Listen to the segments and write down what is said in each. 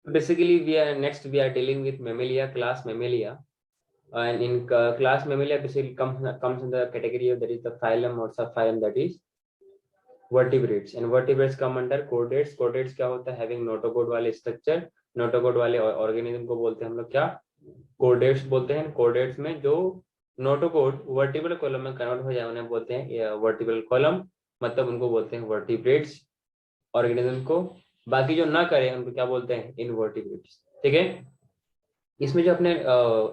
Basically, we are dealing with Mammalia, class Mammalia, and in class Mammalia basically comes in the category of, that is the phylum or subphylum, that is vertebrates, and vertebrates come under chordates. Chordates क्या होता है? Having notochord वाले structure, notochord वाले organism को बोलते हैं हम लोग क्या? Chordates बोलते हैं। chordates में जो notochord vertebral column में कन्वर्ट हो जाए उन्हें बोलते हैं vertebral column, मतलब उनको बोलते हैं vertebrates organism को। बाकी जो ना करें उनको क्या बोलते हैं? इनवर्टिब्रेट्स। ठीक है। इसमें जो अपने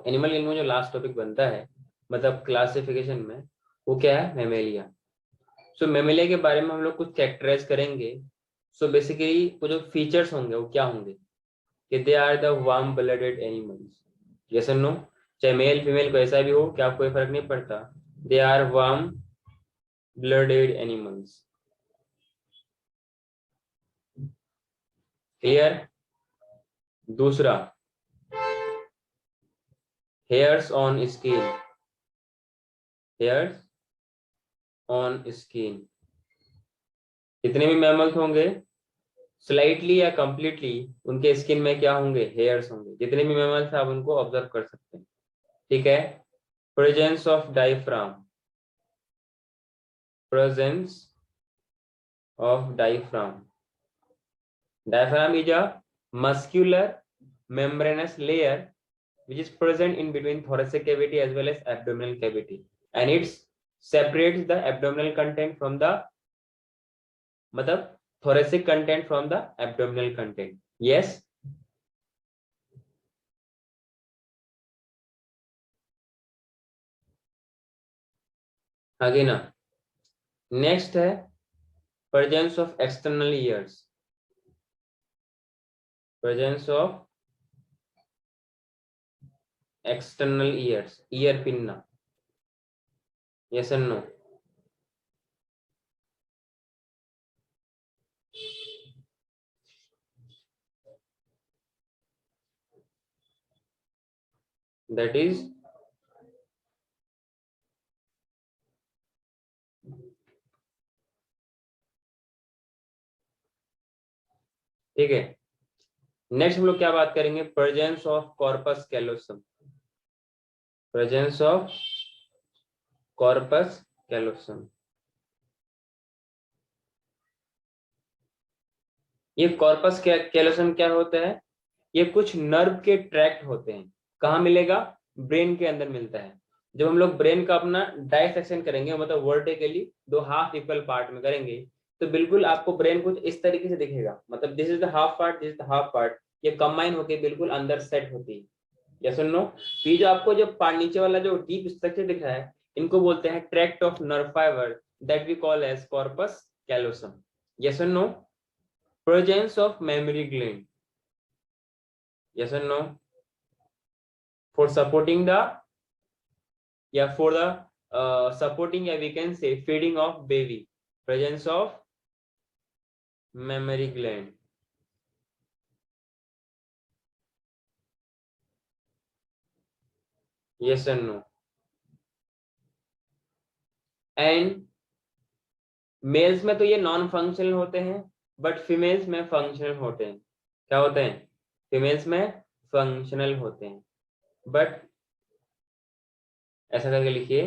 एनिमल में जो लास्ट टॉपिक बनता है, मतलब क्लासिफिकेशन में, वो क्या है? मेमेलिया। सो मेमेलिया के बारे में हम लोग कुछ कैरेक्टराइज करेंगे। सो बेसिकली वो जो फीचर्स होंगे वो क्या होंगे? कि they are the warm blooded animals. Yes और नो? चाहे मेल फीमेल को ऐसा भी हो, क्या कोई फर्क नहीं पड़ता। They are warm blooded animals. Clear? दूसरा, hairs on skin. Hairs on skin. जितने भी मैमल्स होंगे स्लाइटली या कंप्लीटली उनके स्किन में क्या होंगे? हेयर्स होंगे। जितने भी मैमल्स आप उनको ऑब्जर्व कर सकते हैं। ठीक है। Presence of diaphragm. Presence of diaphragm. Diaphragm is a muscular membranous layer which is present in between thoracic cavity as well as abdominal cavity, and it separates the abdominal content from the, मतलब thoracic content from the abdominal content. Yes. आगे ना, next है presence of external ears. Presence of external ears, ear pinna. Yes and no? That is ठीक है। Next हम लोग क्या बात करेंगे? Presence of corpus callosum. Presence of corpus callosum. ये कॉर्पस कैलोसम क्या होता है? ये कुछ नर्व के ट्रैक्ट होते हैं। कहाँ मिलेगा? ब्रेन के अंदर मिलता है। जब हम लोग ब्रेन का अपना डायसेक्शन करेंगे, मतलब वर्टिकली दो हाफ इक्वल पार्ट में करेंगे, तो बिल्कुल आपको ब्रेन कुछ इस तरीके से दिखेगा। मतलब this is the half part, this is the half part, ये कंबाइन होके बिल्कुल अंदर सेट होती है। यस और नो? ये जो आपको जो नीचे वाला जो डीप स्ट्रक्चर दिख रहा है, इनको बोलते हैं tract of nerve fibre, that we call as corpus callosum. Yes और no? Presence of mammary gland. Yes or no? For supporting the, yeah, for the supporting, yeah, we can say feeding of baby. Presence of mammary gland. Yes or no? And males में तो ये non functional होते हैं, but females में functional होते हैं। क्या होते हैं? फीमेल्स में फंक्शनल होते हैं, बट ऐसा करके लिखिए,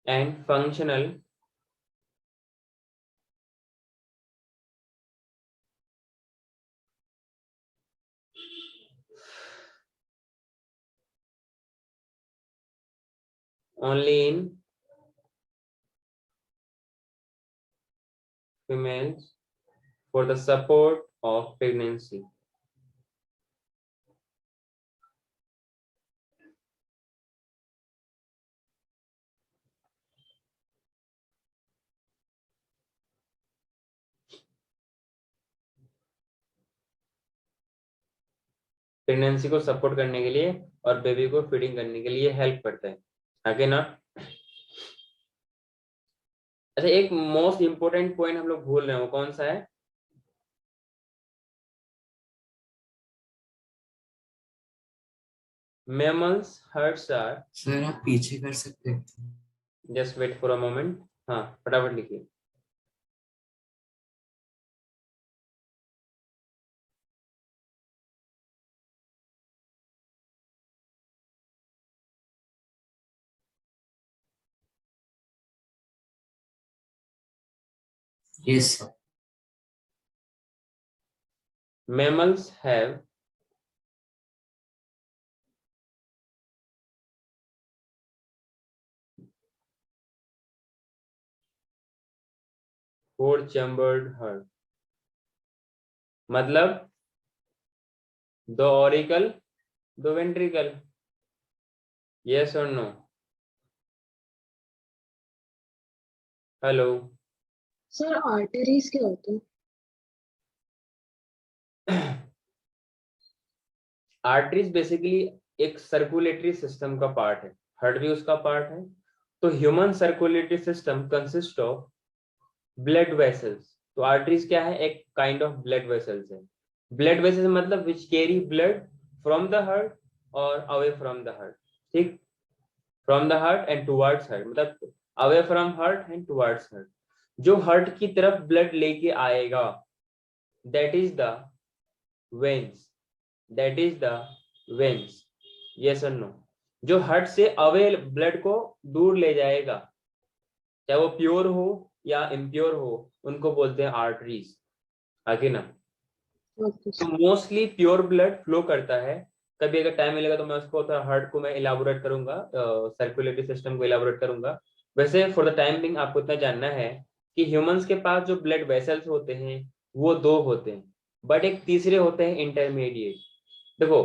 and functional only in females for the support of pregnancy. Pregnancy को सपोर्ट करने के लिए और बेबी को फीडिंग करने के लिए हेल्प करता है। आगे ना, अच्छा एक मोस्ट इंपोर्टेंट पॉइंट हम लोग भूल रहे हैं, वो कौन सा है? मैमल्स हर्ट्स आर, सर आप पीछे कर सकते हैं? Just wait for a moment. हाँ फटाफट लिखिए। Yes, sir. Mammals have four chambered heart, मतलब दो ऑरिकल दो वेंट्रिकल, यस और नो? हेलो? सर आर्टरीज क्या होते हैं? आर्टरीज बेसिकली एक सर्कुलेटरी सिस्टम का पार्ट है, हार्ट भी उसका पार्ट है। तो human circulatory system consist of blood vessels. तो आर्टरीज क्या है? एक काइंड ऑफ ब्लड वेसल्स है। ब्लड वेसल्स मतलब which carry blood from the heart और अवे फ्रॉम द हार्ट, ठीक? From the heart and towards heart, मतलब away from heart and towards heart. जो हार्ट की तरफ ब्लड लेके आएगा, that is the veins, that is the veins, yes और no? जो हार्ट से अवे ब्लड को दूर ले जाएगा, चाहे वो प्योर हो या इम्प्योर हो, उनको बोलते हैं आर्टरीज, आगे ना? ओके तो sir. Mostly pure blood flow करता है। कभी अगर टाइम मिलेगा तो मैं उसको थोड़ा हार्ट को मैं इलाबोरेट करूंगा, सर्कुलेटरी सिस्टम को इलाबोरेट करूंगा। वैसे फॉर द टाइम बिंग आपको इतना जानना है कि ह्यूमंस के पास जो ब्लड वेसल्स होते हैं वो दो होते हैं, बट एक तीसरे होते हैं इंटरमीडिएट। देखो,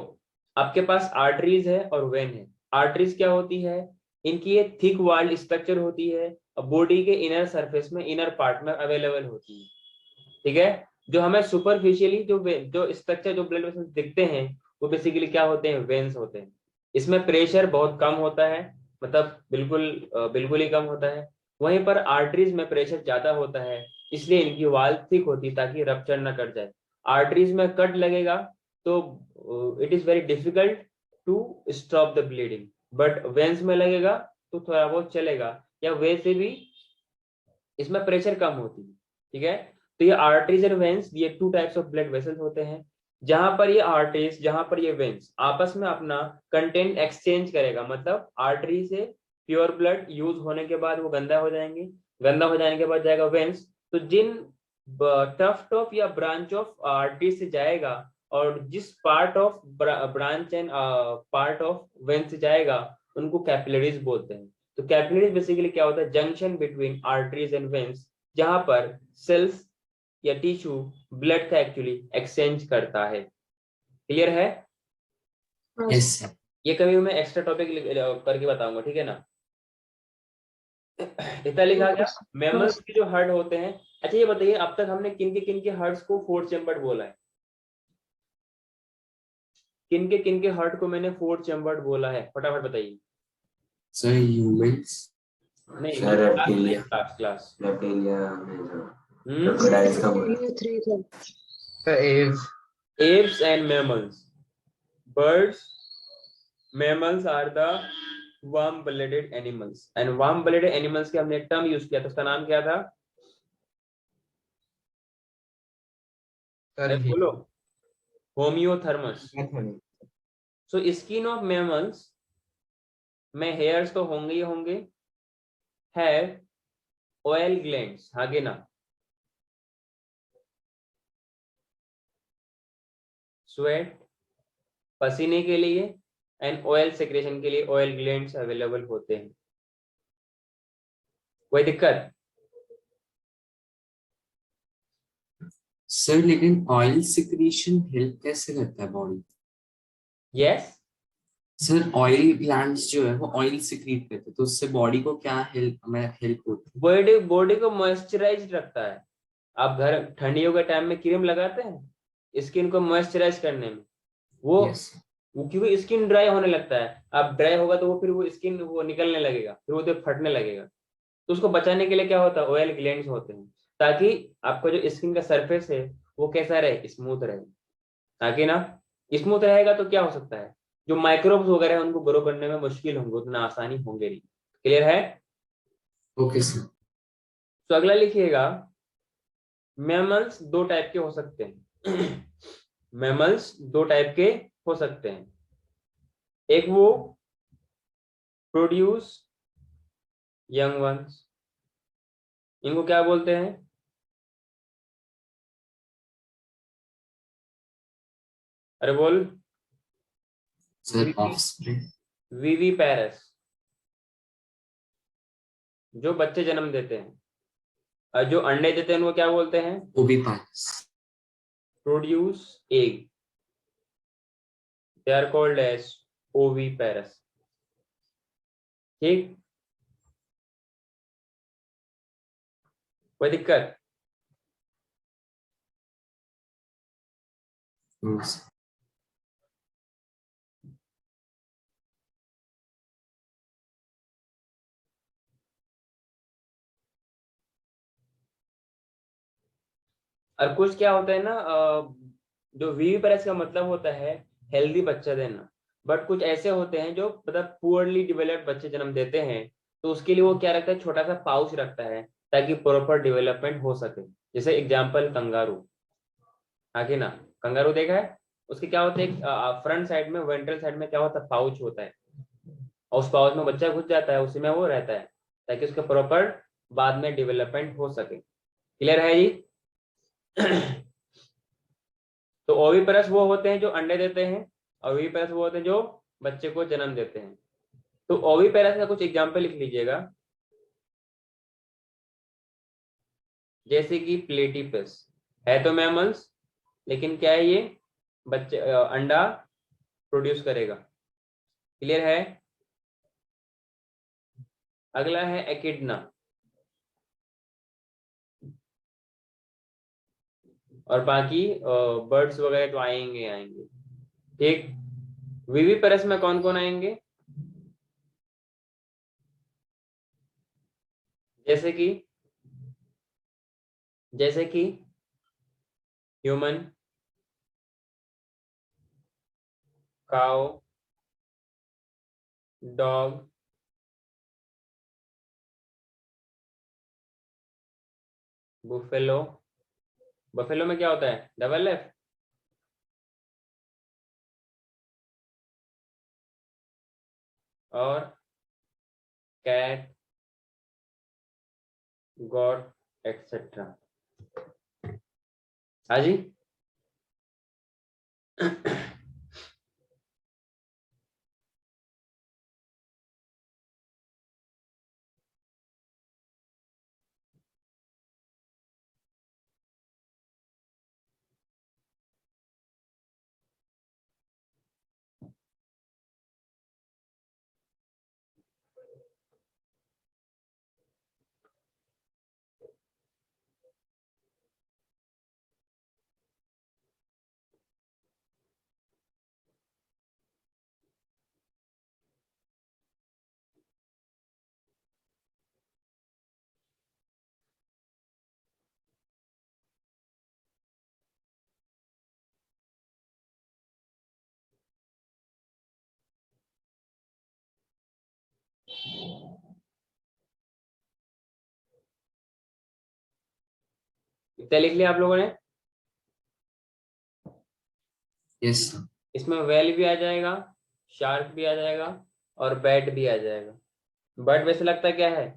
आपके पास आर्टरीज है और वेन है। आर्टरीज क्या होती है? इनकी ये थिक वॉल्ड स्ट्रक्चर होती है और बॉडी के इनर सरफेस में, इनर पार्ट में अवेलेबल होती है, ठीक है? जो हमें सुपरफिशियली जो स्ट्रक्चर, जो ब्लड वेसल्स दिखते हैं, वो बेसिकली क्या होते हैं? वेन्स होते हैं। इसमें प्रेशर बहुत कम होता है, मतलब बिल्कुल ही कम होता है। वहीं पर आर्टरीज में प्रेशर ज्यादा होता है, इसलिए इनकी वॉल थिक होती है ताकि रप्चर ना कर जाए। आर्टरीज में कट लगेगा तो it is very difficult to stop the bleeding, but veins में लगेगा तो थोड़ा बहुत चलेगा, या वैसे भी इसमें प्रेशर कम होती है, ठीक है? तो ये आर्टरीज और वेन्स, ये two types of blood vessels होते हैं। जहां पर ये आर्टरीज, जहां पर ये वेन्स आपस में अपना कंटेंट एक्सचेंज करेगा, मतलब आर्टरी से प्योर ब्लड यूज होने के बाद वो गंदा हो जाएंगे, गंदा हो जाने के बाद जाएगा वेन्स। तो जिन टफ्ट ऑफ या ब्रांच ऑफ आर्टरी से जाएगा और जिस part of branch and part of when से जाएगा, उनको कैपिलरीज बोलते हैं। तो कैपिलरीज बेसिकली क्या होता है? Junction between arteries and veins, जहां पर सेल्स या टिश्यू ब्लड का एक्चुअली एक्सचेंज करता है। क्लियर है? हाँ yes, सर। sir. ये कभी मैं एक्स्ट्रा टॉपिक करके बताऊंगा, ठीक है ना? इतना लिखा ओके गया सर। हाँ मैमल्स सर। के जो हार्ट होते हैं। अच्छा ये बताइए, अब तक हमने किन के हार्ट्स को फोर चैम्बर्ड बोला है? किन के हार्ट को मैंने फोर चैम्बर्ड बोला है? फटाफट बताइए। Sir, humans. नहीं, sir reptilia, class class. Reptilia में जो हम्म, क्रोकोडाइल्स का बोला। ये थ्री था। Aves, apes and mammals. Birds, mammals are the warm blooded animals, and warm blooded animals के हमने एक टर्म यूज किया था, उसका नाम क्या था? अरे बोलो। होमियोथर्मस। सो स्किन ऑफ मैमल्स में हेयर्स तो होंगे ही होंगे, हैव ऑयल ग्लैंड्स, आगे ना? स्वेट, पसीने के लिए, एंड ऑयल सेक्रेशन के लिए ऑयल ग्लैंड्स अवेलेबल होते हैं। कोई दिक्कत? सर लेकिन ऑयल सिक्रीशन हेल्प कैसे करता है body? Yes. Sir oil glands जो है वो ऑयल सिक्रीट करते हैं, तो उससे बॉडी को क्या हेल्प होती बॉडी बॉडी को मॉइस्चराइज रखता है। आप घर ठंडियों के टाइम में क्रीम लगाते हैं स्किन को मॉइस्चराइज करने में, वो है? यस। वो क्योंकि स्किन ड्राई होने लगता है, अब ड्राई होगा तो वो फिर वो स्किन वो निकलने लगेगा, फिर वो तो फटने लगेगा। तो उसको बचाने के लिए क्या होता है? ऑयल ग्लैंड्स होते हैं, ताकि आपका जो स्किन का सरफेस है वो कैसा रहे? स्मूथ रहे, ताकि ना स्मूथ रहेगा तो क्या हो सकता है? जो माइक्रोब्स वगैरह है उनको ग्रो करने में मुश्किल होंगे, उतना आसानी होंगे नहीं। क्लियर है? Okay sir. तो अगला लिखिएगा, मैमल्स दो टाइप के हो सकते हैं। मैमल्स दो टाइप के हो सकते हैं। एक वो प्रोड्यूस यंग वंस, इनको क्या बोलते हैं? अरे बोल। Sir offspring. वीवी पैरस, जो बच्चे जन्म देते हैं, और जो अंडे देते हैं उनको क्या बोलते हैं? Oviparous. Produce egg, they are called as oviparous. ठीक, कोई दिक्कत? और कुछ क्या होता है ना, जो वीवीपैरस का मतलब होता है हेल्दी बच्चा देना, बट कुछ ऐसे होते हैं जो मतलब पुअरली डेवलप्ड बच्चे जन्म देते हैं, तो उसके लिए वो क्या रखता है, छोटा सा पाउच रखता है ताकि प्रॉपर डेवलपमेंट हो सके। जैसे एग्जांपल कंगारू, आगे ना, कंगारू देखा है, उसके क्या होता है, फ्रंट साइड में, वेंट्रल साइड में क्या होता है, पाउच होता है, और उस पाउच में बच्चा घुस जाता है, उसी में वो रहता है ताकि उसका प्रॉपर बाद में डेवलपमेंट हो सके। क्लियर है जी? तो ओविपेरस वो होते हैं जो अंडे देते हैं, और ओविपेरस वो होते हैं जो बच्चे को जन्म देते हैं। तो ओविपेरस का कुछ एग्जांपल लिख लीजिएगा, जैसे कि प्लेटिपस है तो मैमल्स, लेकिन क्या है ये, बच्चे अंडा प्रोड्यूस करेगा। क्लियर है? अगला है एकिडना, और बाकी बर्ड्स वगैरह तो आएंगे आएंगे। ठीक, विविपेरस में कौन कौन आएंगे? जैसे कि human, cow, dog, buffalo. Buffalo में क्या होता है, डबल एफ। और कैट, गॉट, एक्सेट्रा। हाँ जी। कितना लिख लिया आप लोगों ने? Yes sir. इसमें वेल भी आ जाएगा, शार्क भी आ जाएगा, और बैट भी आ जाएगा। बर्ड वैसे लगता है क्या है,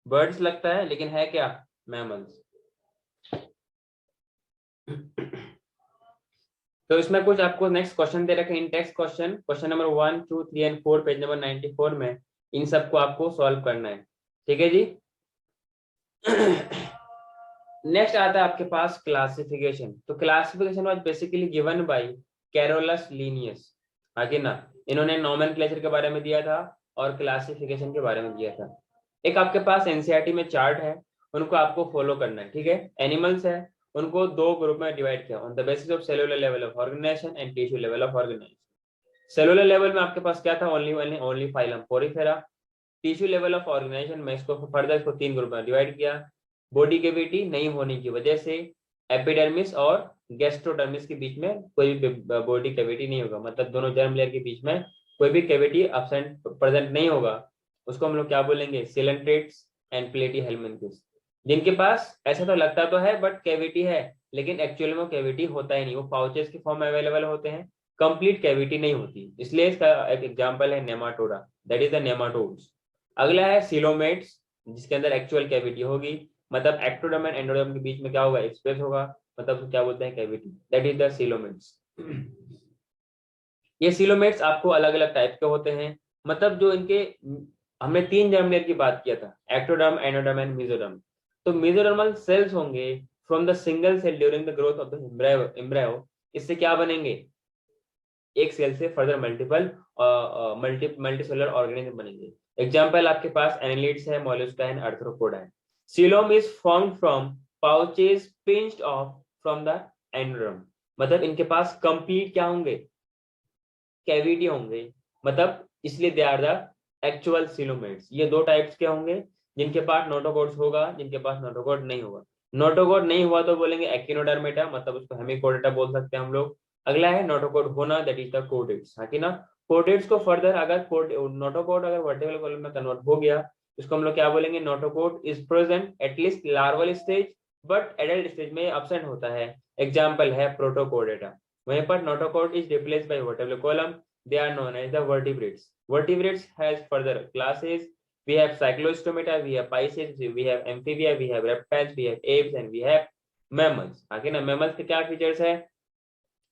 बर्ड्स लगता है, लेकिन है क्या, मैमल्स। तो इसमें कुछ आपको नेक्स्ट क्वेश्चन दे रखे in text question, question number 1, 2, 3 and 4, page number 94 में, इन सबको आपको सॉल्व करना है। ठीक है जी? नेक्स्ट आता है आपके पास क्लासिफिकेशन। तो classification was basically given by Carolus Linnaeus. आगे ना, इन्होंने नोमेनक्लेचर के बारे में दिया था और क्लासिफिकेशन के बारे में दिया था। एक आपके पास एनसीईआरटी में चार्ट है, उनको आपको फॉलो करना है। ठीक है? एनिमल्स है, उनको दो ग्रुप में डिवाइड किया on the basis of cellular level of organisation and tissue level of organisation. Cellular level में आपके पास क्या था, only phylum Porifera. Tissue level of organisation में इसको फर्दर इसको तीन ग्रुप में डिवाइड किया। बॉडी कैविटी नहीं होने की वजह से एपिडर्मिस और गैस्ट्रोडर्मिस के बीच में कोई भी बॉडी कैविटी नहीं होगा, मतलब दोनों जर्म लेयर के बीच में कोई भी कैविटी अब्सेंट प्रेजेंट नहीं होगा। उसको हम लोग क्या बोलेंगे, सिलेंट्रेट्स एंड प्लेटी हेलमिन्थिस। जिनके पास ऐसा तो लगता तो है बट कैविटी है, लेकिन एक्चुअल में कैविटी होता ही नहीं, वो पाउचेस के फॉर्म में अवेलेबल होते हैं, कंप्लीट कैविटी नहीं होती। इसलिए इसका एक एग्जांपल है Nematoda, that is the nematodes. अगला है सिलोमेट्स, जिसके अंदर एक्चुअल कैविटी होगी, मतलब एक्टोडर्म एंड एंडोडर्म के बीच में क्या होगा, स्पेस होगा। मतलब क्या बोलते हैं cavity, that is the coelomates. ये सीलोमेट्स आपको अलग अलग टाइप के होते हैं, मतलब जो इनके, हमने 3 जर्म लेयर की बात किया था, एक्टोडर्म, एंडोडर्म एंड मेसोडर्म। तो मेसोडर्मल सेल्स होंगे from the single cell during the growth of the embryo. इससे क्या बनेंगे, एक सेल से फर्दर मल्टीसेलुलर ऑर्गेनिज्म बनेंगे। एग्जांपल आपके पास एनालिड्स है, मोलस्का है, आर्थ्रोपोडा है। Coelom is formed from pouches pinched off from the endoderm, मतलब इनके पास कंप्लीट क्या होंगे, कैविटी होंगे, मतलब इसलिए they are the actual coelomates. ये 2 टाइप्स के होंगे, जिनके पास नोटोकॉर्ड्स होगा, जिनके पास नोटोकॉर्ड नहीं होगा। नोटोकॉर्ड नहीं हुआ तो बोलेंगे एक्टिनोडर्मेटा, मतलब उसको हेमिकोडेटा बोल सकते हैं हम लोग। अगला है नोटोकॉर्ड होना, दैट इज द कोडेट्स, हाँ कि ना। कोडेट्स को फर्दर अगर नोटोकॉर्ड अगर वर्टिकल कॉलम में कन्वर्ट हो गया, इसको हम लोग क्या बोलेंगे, notochord is present at least larval stage, but adult stage में एब्सेंट होता है। एग्जाम्पल है प्रोटोकोडेटा। वहीं पर notochord is replaced by vertebral column. They are known as the vertebrates. Vertebrates has further classes. We have cyclostomata, we have pisces, we have amphibia, we have reptiles, we have apes and we have mammals. आगे ना mammals के क्या features है,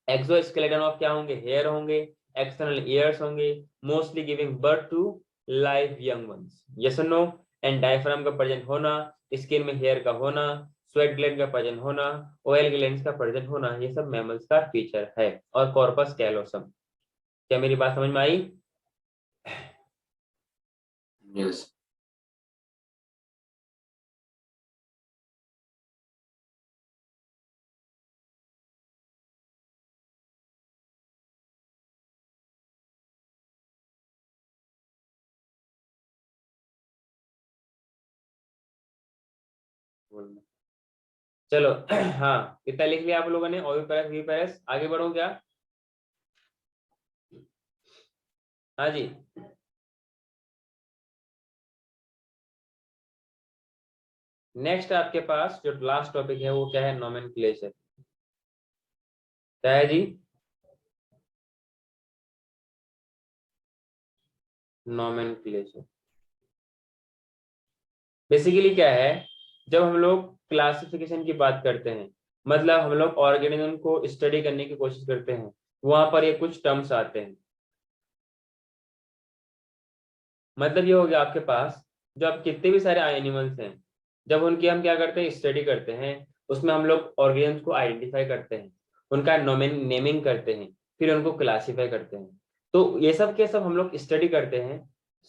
exoskeleton of क्या होंगे, hair होंगे, external ears होंगे, mostly giving birth to live young ones, yes और नो। एंड डायफ्राम का प्रेजेंट होना, स्किन में हेयर का होना, स्वेट ग्लैंड का प्रेजेंट होना, ऑयल ग्लैंड्स का प्रेजेंट होना, ये सब मैमल्स का फीचर है। और कॉर्पस कैलोसम। क्या मेरी बात समझ में आई? Yes. चलो हाँ, कितना लिख लिया आप लोगों ने, ओविपेरस विपेरस, आगे बढ़ो क्या? हाँ जी, नेक्स्ट आपके पास जो लास्ट टॉपिक है वो क्या है, नोमेनक्लेचर। क्या है जी? नोमेनक्लेचर बेसिकली क्या है, जब हम लोग क्लासिफिकेशन की बात करते हैं, मतलब हम लोग ऑर्गेनिज्म को स्टडी करने की कोशिश करते हैं, वहां पर ये कुछ टर्म्स आते हैं। मतलब ये हो गया आपके पास, जो आप कितने भी सारे एनिमल्स हैं, जब उनकी हम क्या करते हैं, स्टडी करते हैं, उसमें हम लोग ऑर्गेनिज्म को आइडेंटिफाई करते हैं, उनका नेमिंग करते हैं, फिर उनको क्लासीफाई करते हैं। तो ये सब के सब हम लोग स्टडी करते हैं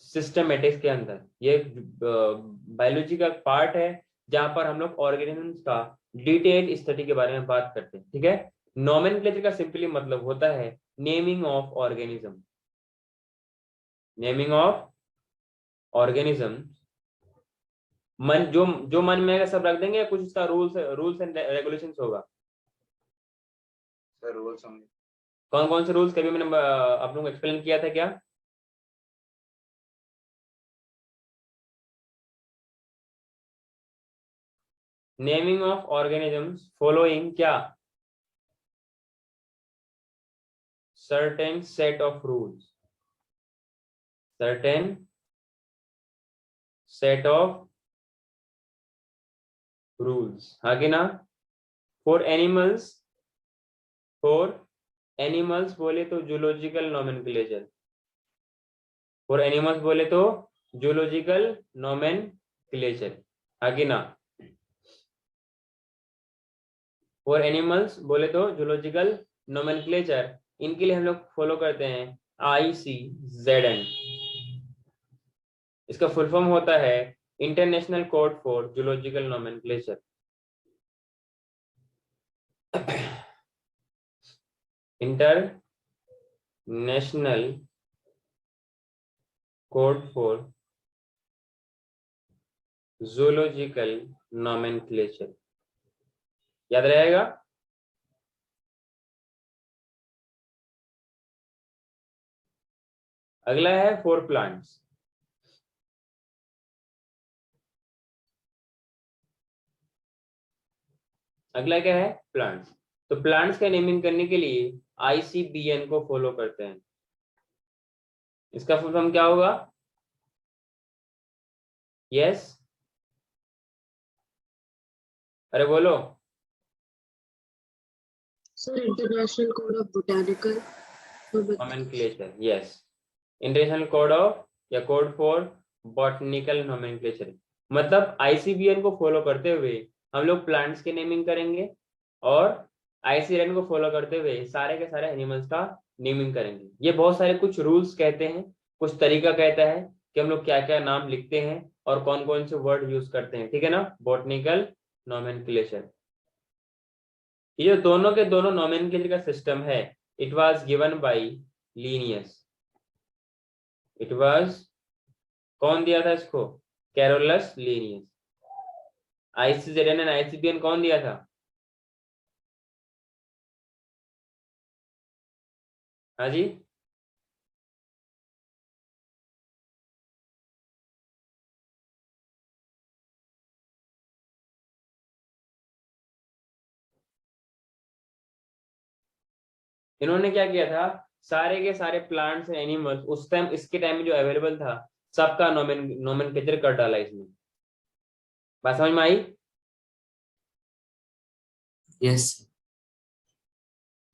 सिस्टमेटिक्स के अंदर। ये बायोलॉजी का पार्ट है जहां पर हम लोग ऑर्गेनिजम्स का डिटेल स्टडी के बारे में बात करते हैं, ठीक है। नोमेनक्लेचर का सिंपली मतलब होता है naming of organism, naming of organism. मन जो मन में है सब रख देंगे, कुछ इसका रूल्स एंड रेगुलेशंस होगा। Sir, rules only. कौन कौन से रूल्स कभी मैंने आप लोगों को एक्सप्लेन किया था क्या? नेमिंग ऑफ ऑर्गेनिजम्स फॉलोइंग क्या, certain set of rules, certain set of rules, हाँ कि ना। फॉर एनिमल्स बोले तो जूलॉजिकल नोमेनक्लेचर, फॉर एनिमल्स बोले तो जूलॉजिकल नोमेनक्लेचर, हाँ कि ना। फॉर एनिमल्स बोले तो जूलॉजिकल नोमेनक्लेचर, इनके लिए हम लोग फॉलो करते हैं ICZN। इसका फुल फॉर्म होता है international code for zoological nomenclature. International code for zoological nomenclature, याद रहेगा। अगला है फॉर प्लांट्स। अगला क्या है, प्लांट्स। तो प्लांट्स का नेमिंग करने के लिए ICBN को फॉलो करते हैं। इसका फुल फॉर्म क्या होगा? यस, अरे बोलो। Sir, International Code of Botanical. nomenclature, yes. International Code of या Code for Botanical Nomenclature, मतलब ICBN को फॉलो करते हुए हम लोग प्लांट्स की नेमिंग करेंगे और ICRN को फॉलो करते हुए सारे के सारे एनिमल्स का नेमिंग करेंगे। ये बहुत सारे कुछ रूल्स कहते हैं, कुछ तरीका कहता है कि हम लोग क्या क्या नाम लिखते हैं और कौन कौन से वर्ड यूज करते हैं, ठीक है ना। बॉटनिकल नोमेनक्लेचर, ये जो दोनों के दोनों नोमेनक्लेचर का सिस्टम है, it was given by Linnaeus. It was, कौन दिया था इसको? Carolus Linnaeus. ICZN and ICBN कौन दिया था? हाँ जी, इन्होंने क्या किया था, सारे के सारे प्लांट्स एंड एनिमल्स उस टाइम, इसके टाइम में जो अवेलेबल था, सबका नोमेनक्लेचर कर डाला इसमें। बात समझ में आई? यस।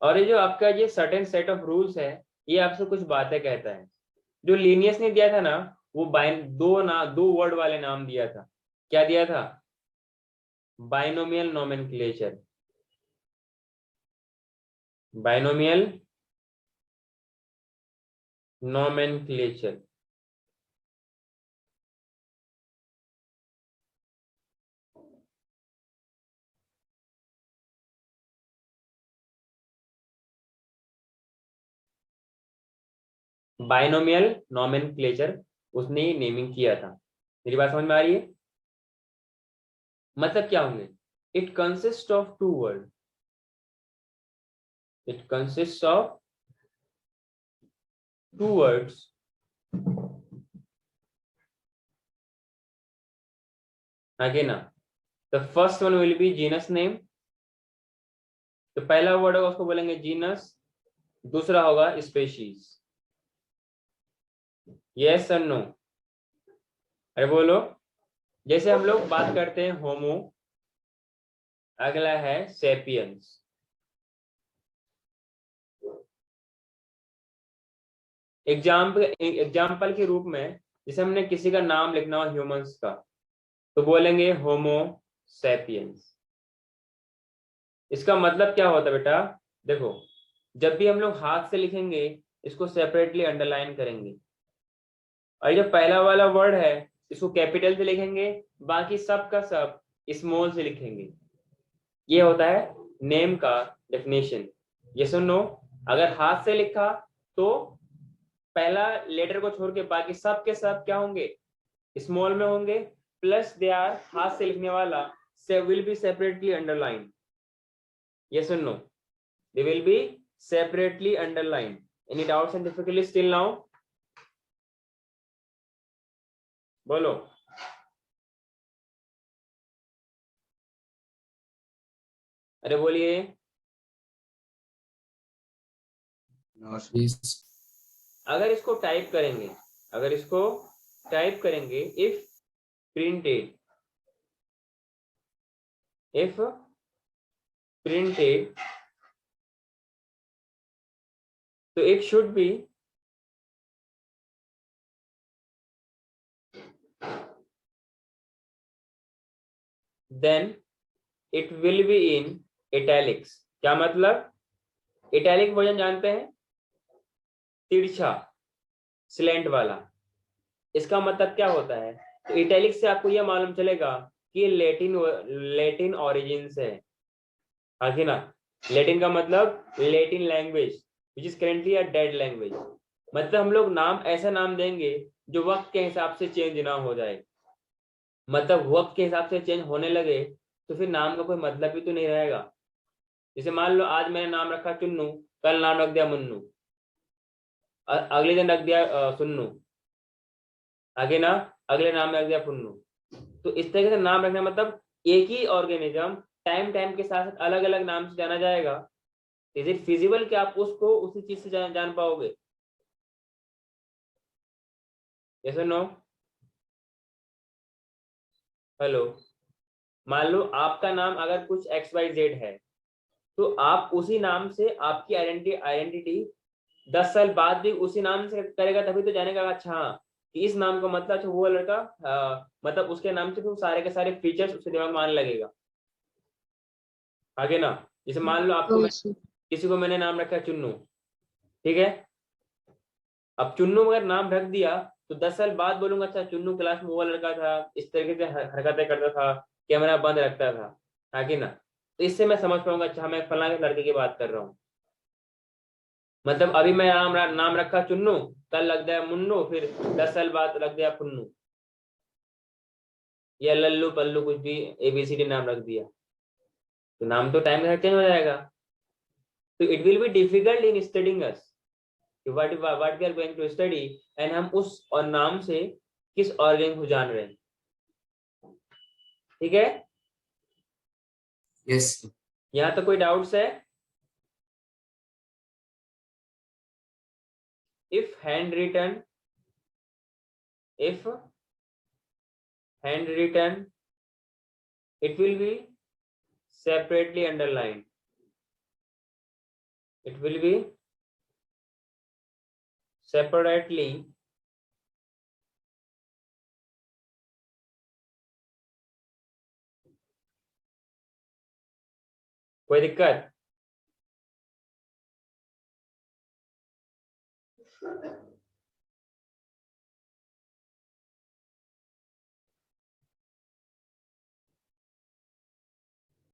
और ये जो आपका ये सर्टेन सेट ऑफ रूल्स है, ये आपसे कुछ बातें कहता है। जो लीनियस ने दिया था ना, वो दो वर्ड वाले नाम दिया था। क्या दिया था? Binomial nomenclature. Binomial nomenclature, binomial nomenclature उसने नेमिंग किया था। मेरी बात समझ में आ रही है? मतलब क्या होंगे? It consist of two word, it consist of two words again ना। The first one will be genus name, तो पहला वर्ड होगा उसको बोलेंगे जीनस, दूसरा होगा स्पेशीज। यस और नो? अरे बोलो। जैसे हम लोग बात करते हैं होमो, अगला है सेपियंस। एग्जाम्पल के रूप में, जैसे हमने किसी का नाम लिखना हो ह्यूमंस का, तो बोलेंगे होमो सेपियंस। इसका मतलब क्या होता है बेटा? देखो, जब भी हम लोग हाथ से लिखेंगे, इसको सेपरेटली अंडरलाइन करेंगे, और जो पहला वाला वर्ड है इसको कैपिटल से लिखेंगे, बाकी सब का सब स्मॉल से लिखेंगे। ये होता है नेम का डेफिनेशन। ये सुनो, अगर हाथ से लिखा तो पहला लेटर को छोड़ के बाकी सब के सब क्या होंगे? स्मॉल में होंगे, प्लस दे आर, हाथ से लिखने वाला से विल बी सेपरेटली अंडरलाइन। ये सुनो, they will be separately underline. Any doubts and difficulty still now? बोलो। अरे बोलिए। यस। अगर इसको टाइप करेंगे, अगर इसको टाइप करेंगे, इफ प्रिंटेड, इफ प्रिंटेड, तो it should be then it will be in italics. क्या मतलब? इटैलिक वर्जन जानते हैं? तिरछा, स्लैंट वाला। इसका मतलब क्या होता है? तो इटैलिक से आपको यह मालूम चलेगा कि लेटिन ओरिजिन से है। हाँ कि ना? लेटिन का मतलब Latin language which is currently a dead language. मतलब हम लोग नाम ऐसा नाम देंगे जो वक्त के हिसाब से चेंज ना हो जाए। मतलब वक्त के हिसाब से चेंज होने लगे तो फिर नाम का कोई मतलब भी तो नहीं रहेगा। जैसे मान लो आज मैंने नाम रखा चुन्नू, कल नाम रख दिया मुन्नू, अगले दिन रख दिया सुन्नू, आगे ना अगले नाम में रख दिया पुन्नू। तो इस तरीके से नाम रखना मतलब एक ही ऑर्गेनिज्म टाइम टाइम के साथ अलग अलग नाम से जाना जाएगा। इज इट फिजिबल कि आप उसको उसी चीज से जान पाओगे? यस और नो? हेलो। मान लो आपका नाम अगर कुछ XYZ है, तो आप उसी नाम से आपकी आइडेंटिटी 10 साल बाद भी उसी नाम से करेगा, तभी तो जानेगा अच्छा हाँ कि इस नाम का मतलब अच्छा वो लड़का, मतलब उसके नाम से फिर सारे के सारे फीचर्स उसके दिमाग में आने लगेगा आगे ना। जैसे मान लो आपको हाँ मैं सर। किसी को मैंने नाम रखा है चुन्नू, ठीक है। अब चुन्नू अगर नाम रख दिया तो 10 साल बाद बोलूंगा अच्छा चुन्नू क्लास में वो लड़का था, इस तरीके से हरकतें करता था, कैमरा बंद रखता था, आगे ना। तो इससे मैं समझ पाऊंगा अच्छा मैं फलां के लड़के की बात कर रहा हूँ। मतलब अभी मैं नाम रखा चुन्नू, कल लग गया मुन्नू, फिर 10 साल बाद लग गया पुन्नू या लल्लू पल्लू, कुछ भी ABCD नाम रख दिया, तो नाम तो टाइम के साथ चेंज हो जाएगा। तो it will be difficult in studying us what we are going to study, and हम उस और नाम से किस ऑर्गन को जान रहे हैं, ठीक है। यस यहाँ तो कोई डाउट्स है? if handwritten if handwritten it will be separately underlined, it will be separately कोई दिक्कत?